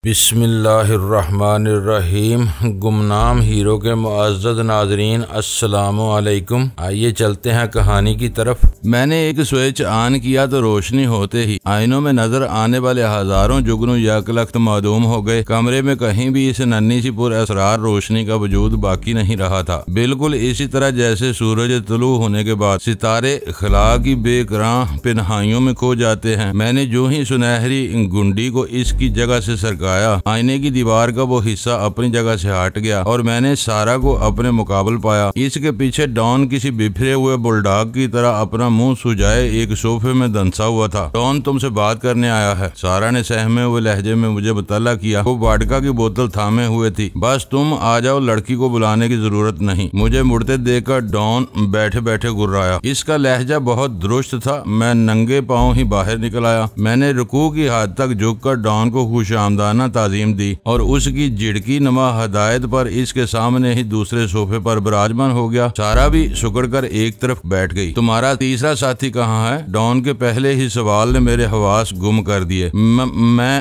बिस्मिल्लाहिर्रहमानिर्रहीम। गुमनाम हीरो के मुअज़्ज़ज़ नाज़रीन, अस्सलामु अलैकुम। आइए चलते हैं कहानी की तरफ। मैंने एक स्विच ऑन किया तो रोशनी होते ही आईनों में नजर आने वाले हजारों जुगनू यकलख्त मादूम हो गए। कमरे में कहीं भी इस नन्ही सी पुरअसरार रोशनी का वजूद बाकी नहीं रहा था। बिल्कुल इसी तरह जैसे सूरज तुलू होने के बाद सितारे खला की बेकरां पिन्हाइयों में खो जाते हैं। मैंने जो ही सुनहरी गुंडी को इसकी जगह से सरका आईने की दीवार का वो हिस्सा अपनी जगह से हट गया और मैंने सारा को अपने मुकाबल पाया। इसके पीछे डॉन किसी बिफरे हुए बुलडॉग की तरह अपना मुंह सुजाए एक सोफे में दंसा हुआ था। डॉन तुमसे बात करने आया है, सारा ने सहमे हुए लहजे में मुझे मुतल्ला किया। वो वाडका की बोतल थामे हुए थी। बस तुम आ जाओ, लड़की को बुलाने की जरूरत नहीं। मुझे मुड़ते देखकर डॉन बैठे बैठे गुर्राया। इसका लहजा बहुत दुरुस्त था। मैं नंगे पांव ही बाहर निकल आया। मैंने रुकू की हद तक झुककर डॉन को खुशामदाना ताजीम दी और उसकी झिड़की नुमा हदायत पर इसके सामने ही दूसरे सोफे पर विराजमान हो गया। सारा भी सुकड़ कर एक तरफ बैठ गई। तुम्हारा तीसरा साथी कहाँ है? डॉन के पहले ही सवाल ने मेरे हवास गुम कर दिए।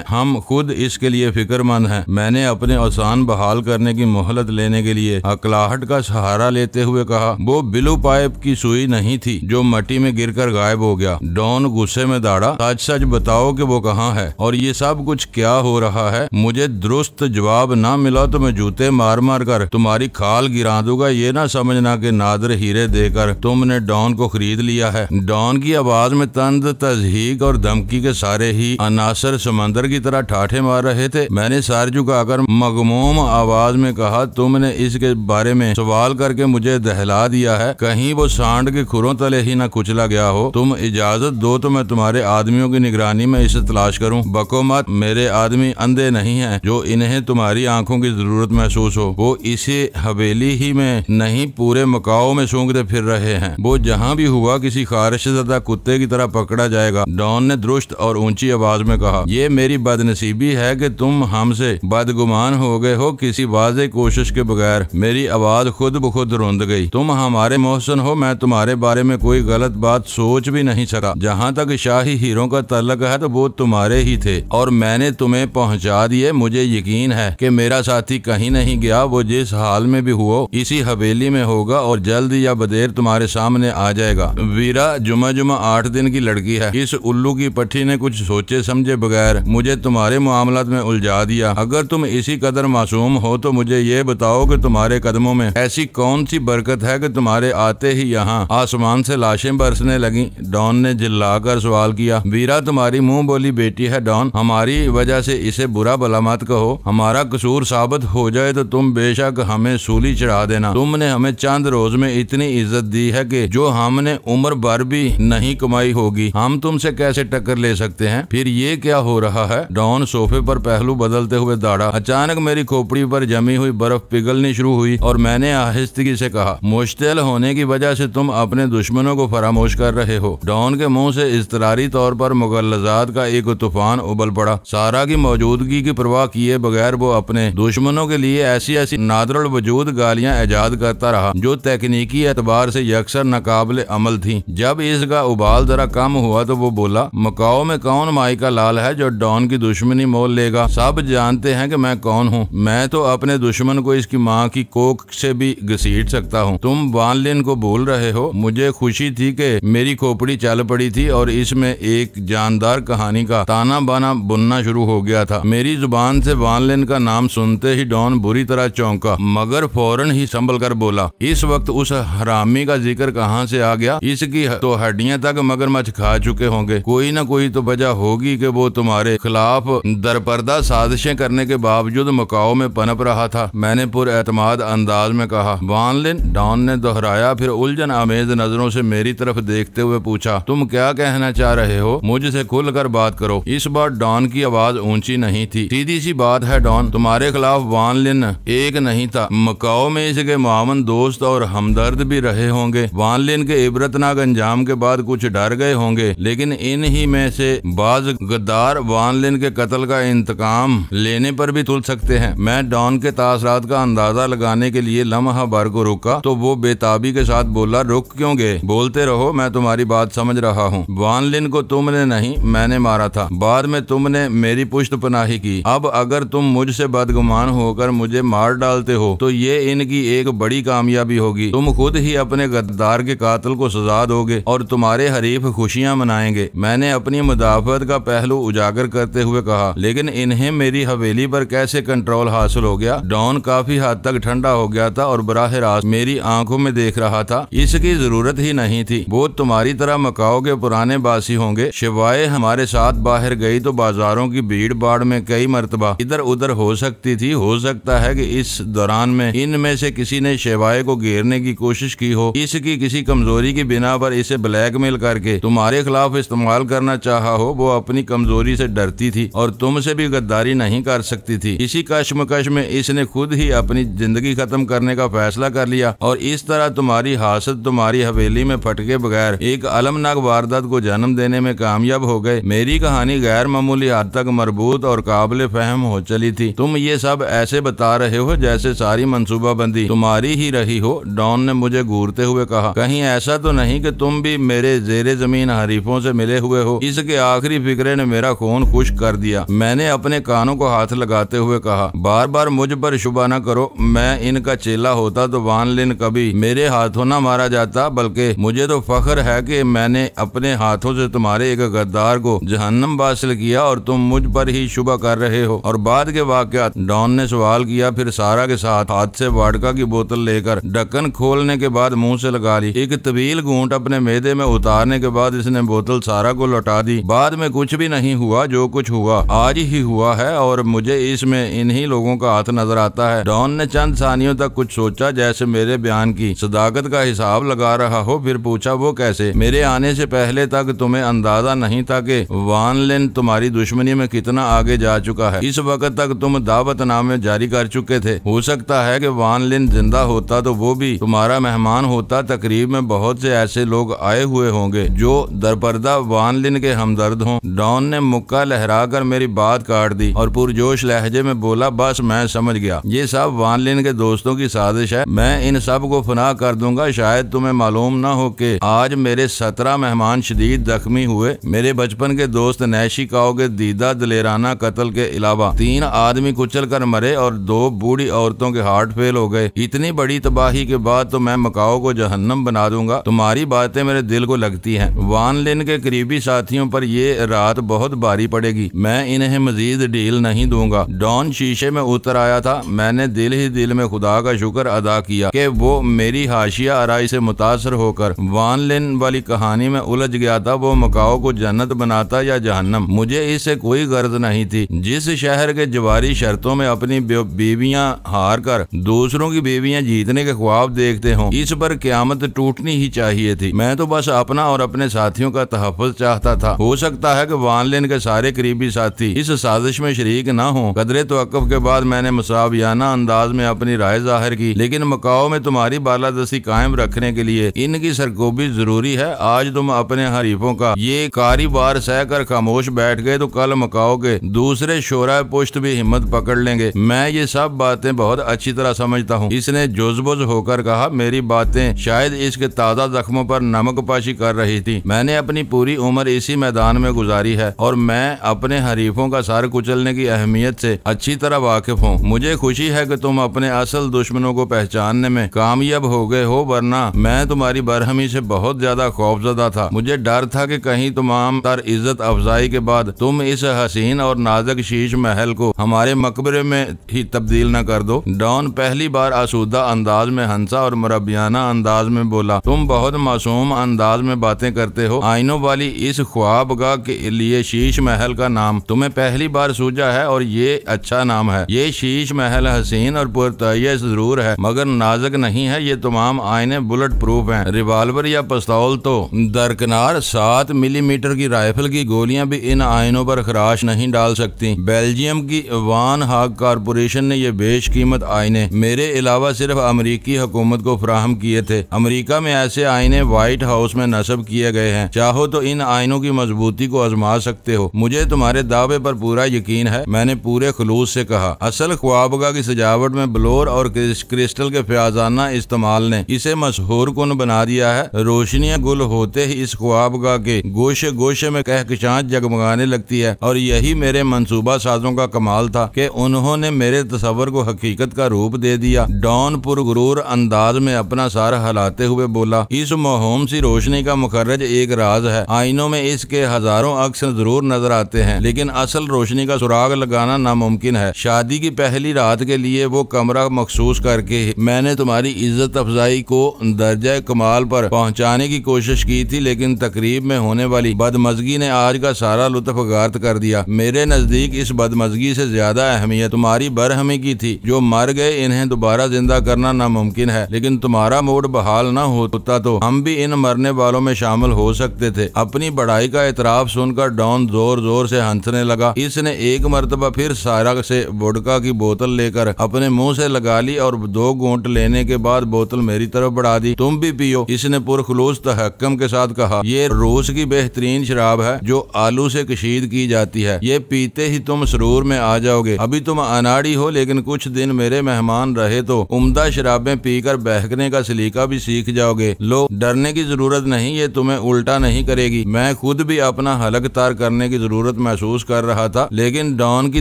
हम खुद इसके लिए फिक्रमंद हैं। मैंने अपने औसान बहाल करने की मोहलत लेने के लिए अकलाहट का सहारा लेते हुए कहा। वो ब्लू पाइप की सुई नहीं थी जो मट्टी में गिरकर गायब हो गया। डॉन गुस्से में दौड़ा। सच सच बताओ कि वो कहाँ है और ये सब कुछ क्या हो रहा है? मुझे दुरुस्त जवाब ना मिला तो मैं जूते मार मार कर तुम्हारी खाल गिरा दूंगा। ये ना समझना कि नादर हीरे देकर तुमने डॉन को खरीद लिया है। डॉन की आवाज में तंज तज़हीक और धमकी के सारे ही अनासर समंदर की तरह ठाठे मार रहे थे। मैंने सर झुकाकर मगमूम आवाज में कहा, तुमने इसके बारे में सवाल करके मुझे दहला दिया है। कहीं वो सांड के खुरों तले ही ना कुचला गया हो। तुम इजाजत दो तो मैं तुम्हारे आदमियों की निगरानी में इसे तलाश करूं। बको मत, मेरे आदमी अंधे नहीं है जो इन्हें तुम्हारी आंखों की जरूरत महसूस हो। वो इसे हवेली ही में नहीं पूरे मकाओ में सूंघते फिर रहे हैं। वो जहाँ भी हुआ किसी खारिशज़दा कुत्ते की तरह पकड़ा जाएगा। डॉन ने दुरुस्त और ऊंची आवाज में कहा। ये मेरी बदनसीबी है कि तुम हमसे बदगुमान हो गए हो किसी वाज़े कोशिश के बगैर। मेरी आवाज खुद ब खुद रुंध गई। तुम हमारे मोहसन हो। मैं तुम्हारे बारे में कोई गलत बात सोच भी नहीं सका। जहाँ तक शाही हीरों का तल्लक है तो वो तुम्हारे ही थे और मैंने तुम्हें पहुँचा दिए। मुझे यकीन है कि मेरा साथी कहीं नहीं गया। वो जिस हाल में भी हुआ इसी हवेली में होगा और जल्द या बदेर तुम्हारे सामने आ जाएगा। वीरा जुमा 8 दिन की लड़की है। इस उल्लू की पट्टी ने कुछ सोचे समझे बगैर मुझे तुम्हारे मामलात में उलझा दिया। अगर तुम इसी कदर मासूम हो तो मुझे ये बताओ कि तुम्हारे कदमों में ऐसी कौन सी बरकत है कि तुम्हारे आते ही यहाँ आसमान से लाशें बरसने लगी? डॉन ने चिल्लाकर सवाल किया। वीरा तुम्हारी मुंह बोली बेटी है डॉन। हमारी वजह से इसे बुरा भला मत कहो। हमारा कसूर साबित हो जाए तो तुम बेशक हमें सूली चढ़ा देना। तुमने हमें चंद रोज में इतनी इज्जत दी है कि जो हमने उम्र भर भी नहीं कमाई होगी। हम तुमसे कैसे टक्कर ले सकते हैं? फिर ये क्या हो रहा है? डॉन सोफे पर पहलू बदलते हुए दौड़ा। अचानक मेरी खोपड़ी पर जमी हुई बर्फ पिघलनी शुरू हुई और मैंने आहिस्तगी से कहा, मुश्तिल होने की वजह से तुम अपने दुश्मनों को फरामोश कर रहे हो। डॉन के मुंह से इज़्तिरारी तौर पर मुगल्लज़ात का एक तूफान उबल पड़ा। सारा की मौजूदगी की परवाह किए बगैर वो अपने दुश्मनों के लिए ऐसी ऐसी नादरुल वजूद गालियां इजाद करता रहा जो तकनीकी एतबार से यकसर नाकाबिले अमल थी। जब इसका उबाल जरा कम हुआ तो वो बोला, मकाओ में कौन माई का लाल है जो डॉन की दुश्मनी मोल लेगा? सब जानते हैं कि मैं कौन हूँ। मैं तो अपने दुश्मन को इसकी माँ की कोख से भी घसीट सकता हूँ। तुम वान लिन को भूल रहे हो। मुझे खुशी थी कि मेरी खोपड़ी चल पड़ी थी और इसमें एक जानदार कहानी का ताना बाना बुनना शुरू हो गया था। मेरी जुबान से वान लिन का नाम सुनते ही डॉन बुरी तरह चौंका मगर फौरन ही संभल कर बोला, इस वक्त उस हरामी का जिक्र कहाँ से आ गया? इसकी तो हड्डियां तक मगरमच्छ खा चुके होंगे। कोई ना कोई तो वजह होगी कि वो तुम्हारे खिलाफ दरपर्दा साजिशें करने के बावजूद मकाओ में पनप रहा था। मैंने पुरएतमाद अंदाज में कहा। वान लिन? डॉन ने दोहराया, फिर उलझन आमेज नजरों से मेरी तरफ देखते हुए पूछा, तुम क्या कहना चाह रहे हो? मुझसे खुलकर बात करो। इस बार डॉन की आवाज ऊंची नहीं थी। सीधी सी बात है डॉन, तुम्हारे खिलाफ वान लिन एक नहीं था। मकाओ में इसके मामन दोस्त और हमदर्द भी रहे होंगे। वान लिन के इबरतनाक अंजाम के बाद कुछ डर गए होंगे, लेकिन इन ही में से बाज गद्दार वान लिन के कत्ल का इंतकाम लेने पर भी तुल सकते हैं। मैं डॉन के तासरात का अंदाजा लगाने के लिए लम्हा भर को रुका तो वो बेताबी के साथ बोला, रुक क्यों गए? बोलते रहो, मैं तुम्हारी बात समझ रहा हूँ। वान लिन को तुमने नहीं मैंने मारा था। बाद में तुमने मेरी पुश्त पनाही ही की। अब अगर तुम मुझसे बदगुमान होकर मुझे मार डालते हो तो ये इनकी एक बड़ी कामयाबी होगी। तुम खुद ही अपने गद्दार के कातिल को सजा दोगे और तुम्हारे हरीफ खुशियां मनाएंगे। मैंने अपनी मुदाफत का पहलू उजागर करते हुए कहा, लेकिन इन्हें मेरी हवेली पर कैसे कंट्रोल हासिल हो गया? डॉन काफी हद तक ठंडा हो गया था और बराह रास्त मेरी आंखों में देख रहा था। इसकी जरूरत ही नहीं थी। वो तुम्हारी तरह मकाओ के पुराने बासी होंगे। शिवाय हमारे साथ बाहर गई तो बाजारों की भीड़ भाड़ में कई मरतबा इधर उधर हो सकती थी। हो सकता है कि इस दौरान में इनमें से किसी ने शिवाय को घेरने की कोशिश की हो। इसकी किसी कमजोरी की बिना पर इसे ब्लैकमेल करके तुम्हारे खिलाफ इस्तेमाल करना चाहा हो। वो अपनी कमजोरी से डरती थी और तुमसे भी गद्दारी नहीं कर सकती थी। इसी कश्मकश में इसने खुद ही अपनी जिंदगी खत्म करने का फैसला कर लिया और इस तरह तुम्हारी हासद तुम्हारी हवेली में फटके बगैर एक अलमनाक वारदात को जन्म देने में कामयाब हो गए। मेरी कहानी गैर मामूली हद तक मरबूत और काबिल फहम हो चली थी। तुम ये सब ऐसे बता रहे हो जैसे सारी मंसूबाबंदी तुम्हारी ही रही हो। डॉन ने मुझे घूरते हुए कहा, कहीं ऐसा तो नहीं कि तुम भी मेरे जेरे जमीन हरीफों से मिले हुए हो? इसके आखिरी फिक्रे ने मेरा खून खुश्क कर दिया। मैंने अपने कानों को हाथ लगाते हुए कहा, बार बार मुझ पर शुबा न करो। मैं इनका चेला होता तो वान लिन कभी मेरे हाथों न मारा जाता, बल्कि मुझे तो फख्र है कि मैंने अपने हाथों से तुम्हारे एक गद्दार को जहन्नम हासिल किया और तुम मुझ पर ही शुबा कर रहे हो। और बाद के वाकयात? डॉन ने सवाल किया। फिर सारा के साथ हाथ से वाडका की बोतल लेकर ढक्कन खोलने के बाद मुंह से लगा ली। एक तवील घूंट अपने मेदे में उतारने के बाद इसने बोतल सारा को लौटा दी। बाद में कुछ भी नहीं हुआ। जो कुछ हुआ आज ही हुआ है और मुझे इसमें इन्हीं लोगों का हाथ नजर आता है। डॉन ने चंद सानियों तक कुछ सोचा, जैसे मेरे बयान की सदाकत का हिसाब लगा रहा हो। फिर पूछा, वो कैसे? मेरे आने से पहले तक तुम्हें अंदाजा नहीं था कि वान लिन तुम्हारी दुश्मनी में कितना आगे जा चुका है? इस वक्त तक तुम दावतनामे जारी कर चुके थे। हो सकता है कि वान लिन जिंदा होता तो वो भी तुम्हारा मेहमान होता। तकरीब में बहुत से ऐसे लोग आए हुए होंगे जो दरपर्दा वान लिन के हमदर्द हों। डॉन ने मुक्का लहराकर मेरी बात काट दी और पुरजोश लहजे में बोला, बस मैं समझ गया। ये सब वान लिन के दोस्तों की साजिश है। मैं इन सब को फना कर दूंगा। शायद तुम्हें मालूम न हो कि आज मेरे 17 मेहमान शदीद जख्मी हुए। मेरे बचपन के दोस्त नैशी काओ के दीदा दलेराना कत्ल के अलावा 3 आदमी कुचल कर मरे और 2 बूढ़ी औरतों के हार्ट फेल हो गए। इतनी बड़ी तबाही के बाद तो मैं मकाओ को जहन्नम बना दूंगा। तुम्हारी बातें मेरे दिल को लगती हैं। वान लिन के करीबी साथियों पर ये रात बहुत भारी पड़ेगी। मैं इन्हें मजीद ढील नहीं दूंगा। डॉन शीशे में उतर आया था। मैंने दिल ही दिल में खुदा का शुक्र अदा किया कि वो मेरी हाशिया आराई से मुतासर होकर वान लिन वाली कहानी में उलझ गया था। वो मकाओ को जन्नत बनाता या जहन्नम, मुझे इससे कोई गर्ज नहीं थी। जिस शहर के जवारी शर्तों में अपनी बीवियां हार कर दूसरों की बीवियां जीतने के ख्वाब देखते हों, इस पर क़यामत टूटनी ही चाहिए थी। मैं तो बस अपना और अपने साथियों का तहफ़्फ़ुज़ चाहता था। हो सकता है कि वान लिन के सारे करीबी साथी इस साजिश में शरीक न हों। कदरे तवक्कुफ़ के बाद मैंने मुसावियाना अंदाज में अपनी राय जाहिर की, लेकिन मकाओ में तुम्हारी बालादस्ती कायम रखने के लिए इनकी सरकोबी जरूरी है। आज तुम अपने हरीफों का ये कारीवार सहकर खामोश बैठ गए तो कल मकाओ के दूसरे शोरा पुश्त भी हिम्मत पकड़ लेंगे। मैं ये सब बातें बहुत अच्छी तरह समझता हूँ। इसने जोजबोज होकर कहा। मेरी बातें शायद इसके ताज़ा जख्मों पर नमक पाशी कर रही थी। मैंने अपनी पूरी उम्र इसी मैदान में गुजारी है और मैं अपने हरीफों का सर कुचलने की अहमियत से अच्छी तरह वाकिफ हूँ। मुझे खुशी है कि तुम अपने असल दुश्मनों को पहचानने में कामयाब हो गए हो, वरना मैं तुम्हारी बरहमी से बहुत ज्यादा खौफजदा था। मुझे डर था कि कहीं तमाम तर इज्जत अफजाई के बाद तुम इस हसीन और नाजुक शीश महल को हमारे मकबरे में ही तब्दील न कर दो। डॉन पहली बार आसूदा अंदाज में हंसा और मुरब्बियाना अंदाज में बोला, तुम बहुत मासूम अंदाज में बातें करते हो। आइनों वाली इस ख्वाबगाह के लिए शीश महल का नाम तुम्हें पहली बार सूझा है और ये अच्छा नाम है। ये शीश महल हसीन और पुरतय्यस जरूर है मगर नाजुक नहीं है। ये तमाम आईने बुलेट प्रूफ हैं। रिवाल्वर या पिस्तौल तो दरकिनार 7 मिलीमीटर की राइफल की गोलियां भी इन आईनों पर खराश नहीं डाल सकती। बेल्जियम की वान हाग कारपोरेशन ने ये बेशकीमत आईने मेरे अलावा सिर्फ अमेरिकी हुकूमत को फराहम किए थे। अमेरिका में ऐसे आईने व्हाइट हाउस में नस्ब किए गए हैं। चाहो तो इन आईनों की मजबूती को आजमा सकते हो। मुझे तुम्हारे दावे पर पूरा यकीन है, मैंने पूरे खुलूस से कहा। असल ख्वाबगाह की सजावट में ब्लोर और क्रिस्टल के फयाजाना इस्तेमाल ने इसे मशहूर कुन बना दिया है। रोशनियां गुल होते ही इस ख्वाबगाह के गोशे गोशे में कहकशां जगमगाने लगती है और यही मेरे मंसूबा साजों का कमाल था कि उन्होंने मेरे तस्वर को हकीकत का रूप दे दिया। डॉन पुरगुरूर अंदाज में अपना सर हिलाते हुए बोला, इस मौहूम सी रोशनी का मुखर्रज एक राज है। आईनों में इसके हजारों अक्स जरूर नजर आते हैं, लेकिन असल रोशनी का सुराग लगाना नामुमकिन है। शादी की पहली रात के लिए वो कमरा मखसूस करके मैंने तुम्हारी इज्जत अफजाई को दर्जा कमाल पर पहुंचाने की कोशिश की थी, लेकिन तकरीब में होने वाली बदमजगी ने आज का सारा लुत्फ गार्त कर दिया। मेरे नजदीक इस बदमजगी से ज्यादा अहमियत तुम्हारी बरहमी की थी। जो मर गए इन्हें दोबारा जिंदा करना नामुमकिन है, लेकिन तुम्हारा मूड बहाल न होता तो हम भी इन मरने वालों में शामिल हो सकते थे। अपनी बड़ाई का एतराफ सुनकर डॉन जोर जोर से हंसने लगा। इसने एक मर्तबा फिर सारा से वोडका की बोतल लेकर अपने मुंह से लगा ली और 2 घूंट लेने के बाद बोतल मेरी तरफ बढ़ा दी। तुम भी पियो, इसने पुरखुलूस तहक्कुम के साथ कहा। ये रूस की बेहतरीन शराब है जो आलू से कशीद की जाती है। ये पीते ही तुम सरूर में आ जाओगे। अभी तुम अनाड़ी हो, लेकिन कुछ दिन मेरे मेहमान रहे तो उम्दा शराबें पीकर बहकने का सलीका भी सीख जाओगे। लो, डरने की जरूरत नहीं, ये तुम्हें उल्टा नहीं करेगी। मैं खुद भी अपना हलक तार करने की जरूरत महसूस कर रहा था, लेकिन डॉन की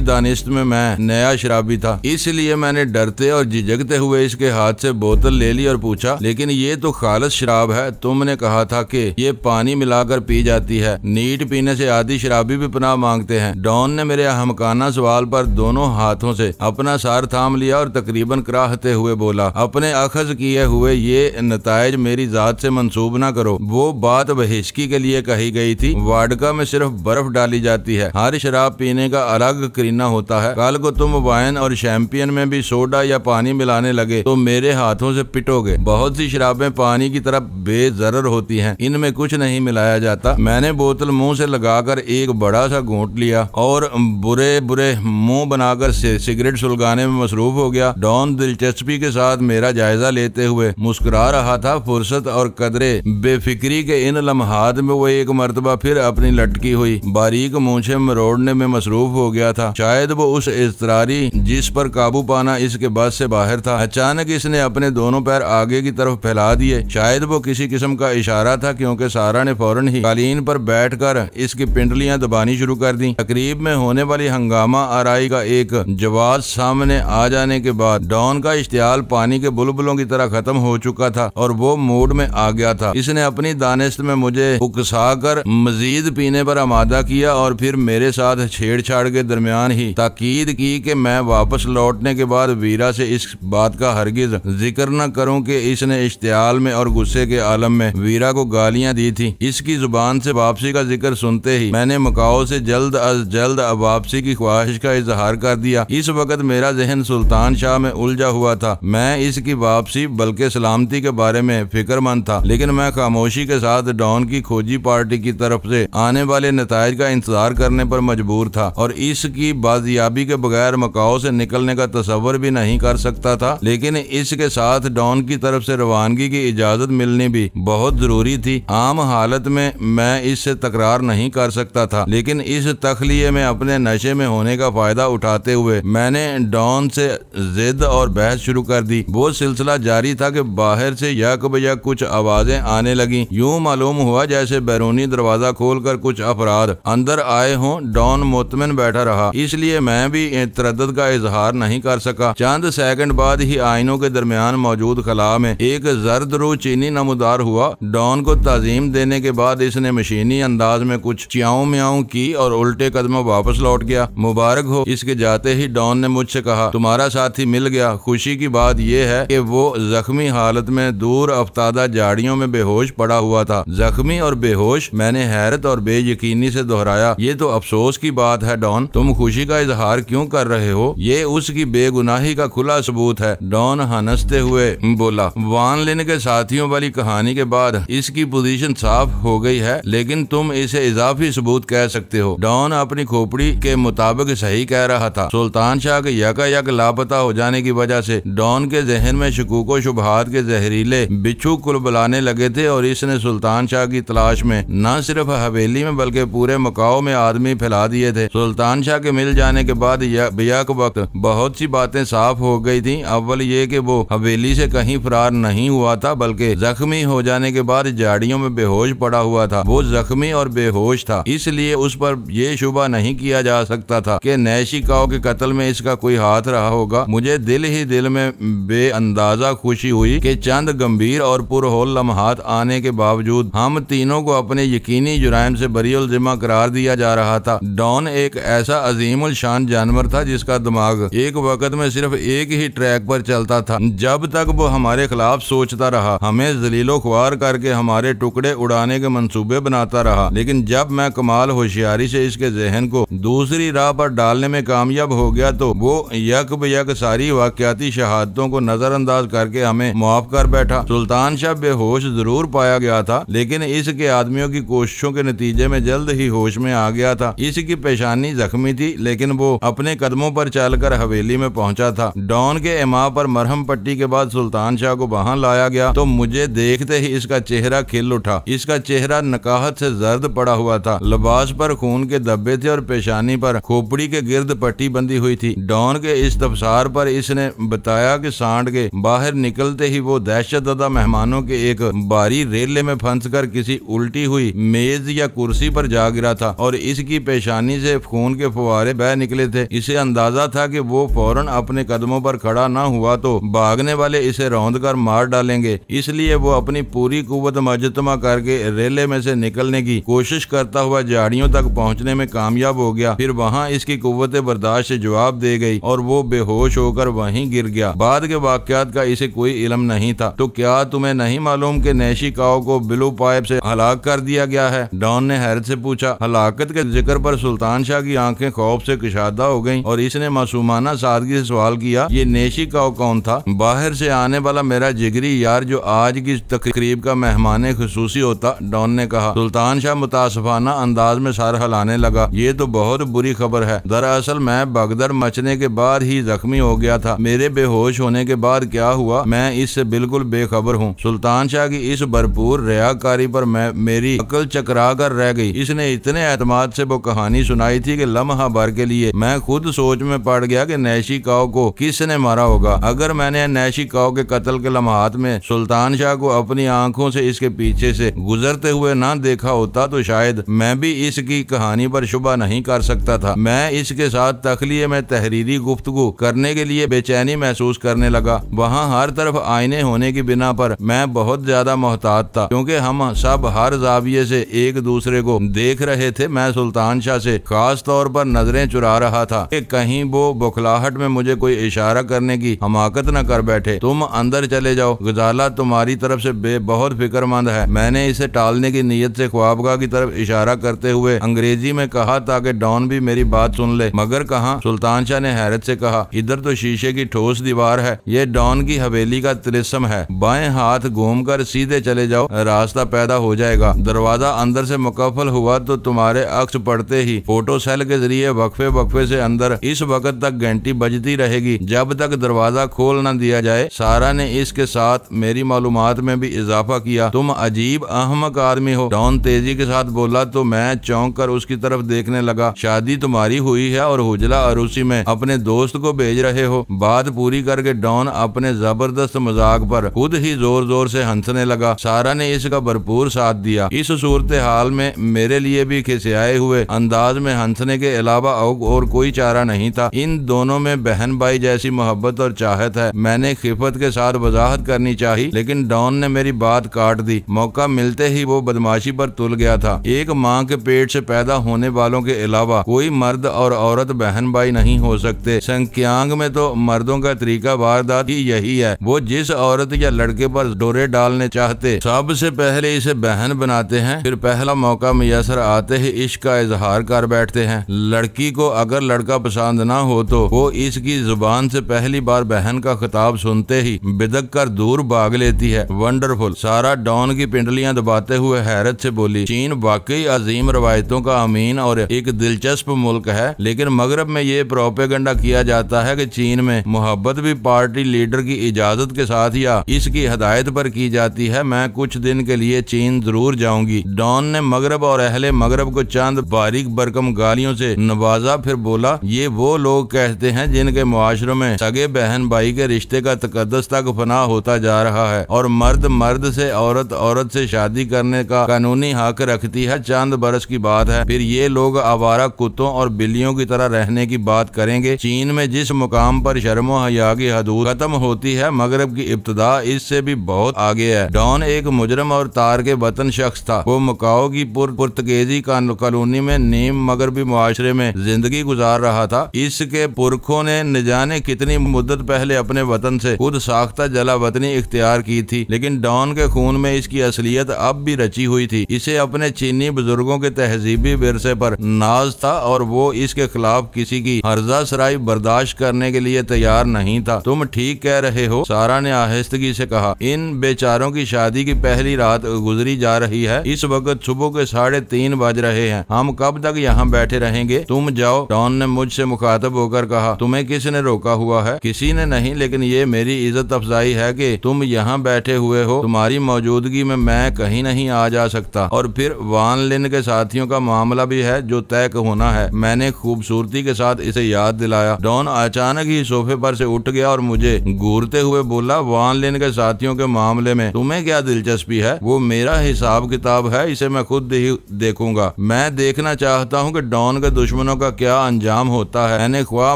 दानिश्त में मैं नया शराबी था, इसलिए मैंने डरते और झिझकते हुए इसके हाथ से बोतल ले ली और पूछा, लेकिन ये तो खालिस शराब है। तुमने कहा था कि ये पानी मिलाकर पी जाती है। नीट पीने से आदि शराबी भी पनाह मांगते हैं। डॉन ने मेरे अहमकाना सवाल पर दोनों हाथों से अपना सर थाम लिया और तकरीबन कराहते हुए बोला, अपने अखज किए हुए ये नताइज मेरी जात से मंसूब ना करो। वो बात बहिश्की के लिए कही गई थी। वाडका में सिर्फ बर्फ डाली जाती है। हर शराब पीने का अलग करीना होता है। कल को तुम वाइन और शैंपियन में भी सोडा या पानी मिलाने लगे तो मेरे हाथों से पिटोगे। बहुत सी शराबें पानी की तरह बेजरर होती हैं, इनमें कुछ नहीं मिलाया जाता। मैंने बोतल मुंह से लगाकर एक बड़ा सा घूंट लिया और बुरे बुरे मुंह बनाकर सिगरेट सुलगाने में मसरूफ हो गया। डॉन दिलचस्पी के साथ मेरा जायजा लेते हुए मुस्कुरा रहा था। फुर्सत और कदरे बेफिक्री के इन लम्हात में वो एक मर्तबा फिर अपनी लटकी हुई बारीक मूंछें मरोड़ने में मसरूफ हो गया था। शायद वो उस इज़्तिरारी जिस पर काबू पाना इसके बस से बाहर था। अचानक इसने अपने दोनों पैर आगे की तरफ फैला दिए। शायद वो किसी किस्म का इशारा था, क्योंकि सारा ने फौरन ही कालीन पर बैठकर इसकी पिंडलियां दबानी शुरू कर दी। तकरीब में होने वाली हंगामा आराई का एक जवाब सामने आ जाने के बाद डॉन का इश्तियाल पानी के बुलबुलों की तरह खत्म हो चुका था और वो मूड में आ गया था। इसने अपनी दानिश्त में मुझे उकसाकर मजीद पीने पर आमादा किया और फिर मेरे साथ छेड़छाड़ के दरमियान ही ताकीद की कि मैं वापस लौटने के बाद वीरा से इस बात का हरगिज जिक्र न करूं कि इसने इश्तियाल में और गुस्से के आलम में वीरा को गालियां दी थी। इसकी जुबान से वापसी का जिक्र सुनते ही मैंने मकाओ से जल्द अज जल्द वापसी की ख्वाहिश का इजहार कर दिया। इस वक्त मेरा जहन सुल्तान शाह में उलझा हुआ था। मैं इसकी वापसी बल्कि सलामती के बारे में फिक्रमंद था, लेकिन मैं खामोशी के साथ डॉन की खोजी पार्टी की तरफ से आने वाले नताइज का इंतजार करने पर मजबूर था और इसकी बाजियाबी के बगैर मकाओ से निकलने का तस्वर भी नहीं कर सकता था। लेकिन इसके साथ डॉन की तरफ से रवानगी की इजाजत मिलनी भी बहुत जरूरी थी। आम हालत में मैं इससे तकरार नहीं कर सकता था, लेकिन इस तखलिये में अपने नशे में होने का फायदा उठाते हुए मैंने डॉन से जिद और बहस शुरू कर दी। वो सिलसिला जारी था कि बाहर से यक बयक कुछ आवाजें आने लगी। यूं मालूम हुआ जैसे बैरूनी दरवाजा खोलकर कुछ अफराद अंदर आए हों। डॉन मुतमिन बैठा रहा, इसलिए मैं भी तरद्दुद का इजहार नहीं कर सका। चंद सेकंड बाद ही आईनों के दरमियान मौजूद खला में एक जर्द रू चीनी नमूदार हुआ। डॉन को ताजीम देने के बाद इसने मशीनी अंदाज में कुछ च्याऊ म्याऊ की और उल्टे कदमों वापस लौट गया। मुबारक हो। इसके जाते ही डॉन ने मुझसे कहा, तुम्हारा साथी मिल गया। खुशी की बात यह है कि वो जख्मी हालत में दूर अफ्तादा झाड़ियों में बेहोश पड़ा हुआ था। जख्मी और बेहोश, मैंने हैरत और बेयकीनी से दोहराया। ये तो अफसोस की बात है डॉन, तुम खुशी का इजहार क्यों कर रहे हो? ये उसकी बेगुनाही का खुला सबूत है। डॉन हंसते हुए बोला, वान लिन के साथियों वाली कहानी के बाद इसकी पोजीशन साफ हो गई है, लेकिन तुम इसे इजाफी सबूत कह सकते हो। डॉन अपनी खोपड़ी के मुताबिक सही कह रहा था। सुल्तान शाह के यकायक लापता हो जाने की वजह से डॉन के जहन में शकूको शुबहात के जहरीले बिच्छू कुलबुलाने लगे थे और इसने सुल्तान शाह की तलाश में न सिर्फ हवेली में बल्कि पूरे मकाओ में आदमी फैला दिए थे। सुल्तान शाह के मिल जाने के बाद बेयक वक्त बहुत सी बातें साफ हो गई थी। अव्वल ये कि वो हवेली से कहीं फरार नहीं हुआ था, बल्कि जख्मी हो जाने के बाद झाड़ियों में बेहोश पड़ा हुआ था। वो जख्मी और बेहोश था, इसलिए उस पर यह शुबा नहीं किया जा सकता था कि नैशी काओ के कत्ल में इसका कोई हाथ रहा होगा। मुझे दिल ही दिल में बेअंदाजा खुशी हुई कि चंद गंभीर और पुरहोल लम्हात आने के बावजूद हम तीनों को अपने यकीनी जुराइम से बरीउल जिम्मा करार दिया जा रहा था। डॉन एक ऐसा अजीमुल शान जानवर था जिसका दिमाग एक वक्त में सिर्फ एक ही ट्रैक पर चलता था। जब तक वो हमारे खिलाफ सोचता रहा, हमें जलीलो ख्वार करके हमारे टुकड़े उड़ाने के मंसूबे बनाता रहा। लेकिन जब मैं कमाल होशियारी से इसके जहन को दूसरी राह पर डालने में कामयाब हो गया तो वो यक बयक सारी वाकयाती शहादतों को नजरअंदाज करके हमें मुआफ कर बैठा। सुल्तान शाह बेहोश जरूर पाया गया था, लेकिन इसके आदमियों की कोशिशों के नतीजे में जल्द ही होश में आ गया था। इसकी पेशानी जख्मी थी, लेकिन वो अपने कदमों पर चलकर हवेली में पहुंचा था। डॉन के इमा पर मरहम पट्टी के बाद सुल्तान शाह को वहां लाया गया तो मुझे देखते ही इसका चेहरा खिल उठा। इसका चेहरा नकाहत से जर्द पड़ा हुआ था, लिबास पर खून के धब्बे थे और पेशानी पर खोपड़ी के गिर्द पट्टी बंधी हुई थी। डॉन के इस तफसार पर इसने बताया कि सांड के बाहर निकलते ही वो दहशतज़दा मेहमानों के एक बारी रेले में फंसकर किसी उल्टी हुई मेज या कुर्सी पर जा गिरा था और इसकी पेशानी से खून के फुवारे बह निकले थे। इसे अंदाजा था कि वो फौरन अपने कदमों पर खड़ा न हुआ तो भागने वाले इसे रौंद कर मार डालेंगे, इसलिए वो अपनी पूरी कुव्वत मजतमा करके रेले में से निकलने की कोशिश करता हुआ झाड़ियों तक पहुंचने में कामयाब हो गया। फिर वहां इसकी कुव्वत बर्दाश्त से जवाब दे गई और वो बेहोश होकर वहीं गिर गया। बाद के वाकयात का इसे कोई इल्म नहीं था। तो क्या तुम्हें नहीं मालूम कि नैशी काओ को ब्लू पाइप से हलाक कर दिया गया है? डॉन ने हैरत से पूछा। हलाकत के जिक्र पर सुल्तान शाह की आंखें खौफ से कुशादा हो गईं और इसने मासूमाना सादगी से सवाल किया, ये नैशी काओ कौन था? बाहर से आने वाला मेरा जिगरी यार जो आज की तकरीब का मेहमान खुसूसी होता, डॉन ने कहा। सुल्तान शाह मुतासफाना अंदाज में सर हिलाने लगा। ये तो बहुत बुरी खबर है। दरअसल मैं भगदड़ मचने के बाद ही जख्मी हो गया था। मेरे बेहोश होने के बाद क्या हुआ मैं इससे बिल्कुल बेखबर हूँ। सुल्तान शाह की इस भरपूर रियाकारी पर मेरी अकल चकरा कर रह गई। इसने इतने एतमाद से वो कहानी सुनाई थी कि लम्हा भर के लिए मैं खुद सोच में पड़ गया कि नैशी काओ को किसने मारा होगा। अगर मैंने नैशी काओ के कत्ल के लम्हात में सुल्तान शाह को अपनी आंखों से इसके पीछे से गुजरते हुए ना देखा होता तो शायद मैं भी इसकी कहानी पर शुबा नहीं कर सकता था। मैं इसके साथ तखलिये में तहरीरी गुफ्तगू करने के लिए बेचैनी महसूस करने लगा। वहाँ हर तरफ आईने होने की बिना पर मैं बहुत ज्यादा मोहतात था, क्योंकि हम सब हर जाविये से एक दूसरे को देख रहे थे। मैं सुल्तान शाह से खास तौर पर नजरें चुरा रहा था कि कहीं वो बुखलाहट में मुझे कोई इशारा करने की हमाकत न कर बैठे। तुम अंदर चले जाओ, गजाला तुम्हारी तरफ से बहुत फिक्रमंद है। मैंने इसे टालने की नीयत से ख्वाबगाह की तरफ इशारा करते हुए अंग्रेजी में कहा ताकि डॉन भी मेरी बात सुन ले। मगर कहाँ? सुल्तान शाह ने हैरत से कहा, इधर तो शीशे की ठोस दीवार है। ये डॉन की हवेली का तिलिस्म है। बाएं हाथ घूमकर सीधे चले जाओ, रास्ता पैदा हो जाएगा। दरवाजा अंदर से मुकफ्फल हुआ तो तुम्हारे अक्स पड़ते ही फोटो सेल के जरिए वक्फे से अंदर इस वक्त तक घंटी बजती रहेगी जब तक दरवाजा खोल न दिया जाए। सारा ने इसके साथ मेरी मालूमात में भी इजाफा किया। तुम अजीब अहमक आदमी हो, डॉन तेजी के साथ बोला तो मैं चौंक कर उसकी तरफ देखने लगा। शादी तुम्हारी हुई है और हुजला अरूसी में अपने दोस्त को भेज रहे हो। बात पूरी करके डॉन अपने जबरदस्त मजाक पर खुद ही जोर जोर से हंसने लगा। सारा ने इसका भरपूर साथ दिया। इस सूरत हाल में मेरे लिए भी खिसियाए हुए अंदाज में हंसने के अलावा और कोई चारा नहीं था। इन दोनों में बहन भाई जैसी मोहब्बत और चाहत है। मैंने खिफत के साथ वजाहत करनी चाहिए, लेकिन डॉन ने मेरी बात काट दी। मौका मिलते ही वो बदमाशी पर तुल गया था। एक माँ के पेट से पैदा होने वालों के अलावा कोई मर्द और औरत बहन भाई नहीं हो सकते। संक्यांग में तो मर्दों का तरीका वारदात ही यही है। वो जिस औरत या लड़के पर डोरे डालने चाहते सबसे पहले इसे बहन बनाते हैं, फिर पहला मौका मुयसर आते ही इश्क का इजहार कर बैठते हैं। लड़की को अगर लड़का पसंद ना हो तो वो इसकी जुबान से पहली बार बहन का खिताब सुनते ही बिदक कर दूर भाग लेती है। वंडरफुल। सारा डॉन की पिंडलियां दबाते हुए हैरत से बोली, चीन वाकई अजीम रवायतों का अमीन और एक दिलचस्प मुल्क है, लेकिन मगरब में ये प्रोपेगेंडा किया जाता है कि चीन में मोहब्बत भी पार्टी लीडर की इजाजत के साथ या इसकी हदायत पर की जाती है। मैं कुछ दिन के लिए चीन जरूर जाऊंगी। डॉन ने मगरब और अहले मगरब को चंद बारीक बरकम गालियों से नवाजा। फिर बोला, ये वो लोग कहते हैं जिनके मुआशरों में सगे बहन भाई के रिश्ते का तकद्दस तक फना होता जा रहा है और मर्द मर्द से औरत से शादी करने का कानूनी हक रखती है। चंद बरस की बात है, फिर ये लोग आवारा आवारा कुत्तों और बिल्लियों की तरह रहने की बात करेंगे। चीन में जिस मुकाम पर शर्मो हया की हदूद खत्म होती है, मगरब की इब्तदा इससे भी बहुत आगे है। डॉन एक मुजरम और तार के वतन शख्स था। वो मकाओ की पुर्तगेजी कॉलोनी में नीम मगरबी मुआशरे में जिंदगी गुजार रहा था। इसके पुरखों ने न जाने कितनी मुद्दत पहले अपने वतन से खुद साख्ता जला वतनी इख्तियार की थी, लेकिन डॉन के खून में इसकी असलियत अब भी रची हुई थी। इसे अपने चीनी बुजुर्गों के तहजीबी विरसे पर नाज था और वो इसके खिलाफ किसी की हर्जा सराई बर्दाश्त करने के लिए तैयार नहीं था। तुम ठीक कह रहे हो, सारा ने आहिस्तगी से कहा। इन बेचारों की शादी की पहली रात गुजरी जा रही है। इस वक्त सुबह के 3:30 बज रहे हैं। हम कब तक यहाँ बैठे रहेंगे? तुम जाओ, डॉन ने मुझसे मुखातब होकर कहा। तुम्हें किसने रोका हुआ है? किसी ने नहीं, लेकिन ये मेरी इज्जत अफजाई है कि तुम यहाँ बैठे हुए हो। तुम्हारी मौजूदगी में मैं कहीं नहीं आ जा सकता। और फिर वान लिन के साथियों का मामला भी है जो तय होना है। मैंने खूबसूरती के साथ इसे याद दिलाया। डॉन अचानक ही सोफे पर से उठ गया और मुझे घूरते हुए बोला, वान लिन के साथियों के मामले में तुम्हें क्या दिलचस्पी है? वो मेरा हिसाब किताब है, इसे मैं खुद ही देखूंगा। मैं देखना चाहता हूँ कि डॉन के दुश्मनों का क्या अंजाम होता है। मैंने ख्वाह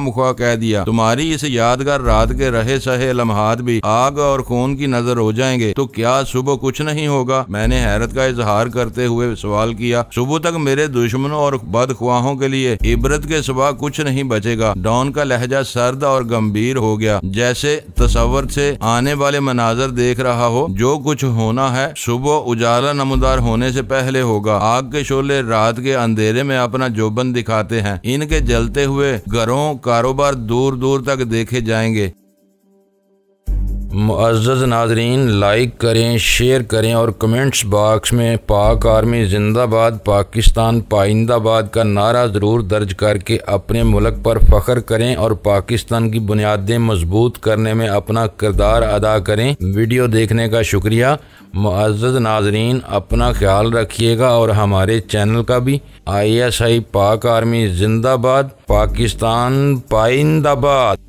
मुख्वाह कह दिया। तुम्हारी इस यादगार रात के रहे सहे लम्हात भी आग और खून की नजर हो जाएंगे तो क्या सुबह कुछ नहीं होगा? मैंने हैरत का इजहार करते हुए सवाल किया। सुबह तक मेरे दुश्मनों और बदख्वाहों के लिए इबरत के सिवा कुछ नहीं बचेगा। डॉन का लहजा सर्द और गंभीर हो गया, जैसे तसव्वुर से आने वाले मनाजर देख रहा हो। जो कुछ होना है सुबह उजाला नमदार होने से पहले होगा। आग के शोले रात के अंधेरे में अपना जोबन दिखाते हैं। इनके जलते हुए घरों कारोबार दूर दूर तक देखे जाएंगे। मुअज़्ज़ज़ नाज़रीन, लाइक करें, शेयर करें और कमेंट्स बॉक्स में पाक आर्मी जिंदाबाद, पाकिस्तान पाइंदाबाद का नारा ज़रूर दर्ज करके अपने मुल्क पर फ़ख्र करें और पाकिस्तान की बुनियादें मजबूत करने में अपना किरदार अदा करें। वीडियो देखने का शुक्रिया। मुअज़्ज़ज़ नाज़रीन, अपना ख्याल रखिएगा और हमारे चैनल का भी। ISI पाक आर्मी जिंदाबाद, पाकिस्तान पाइंदाबाद।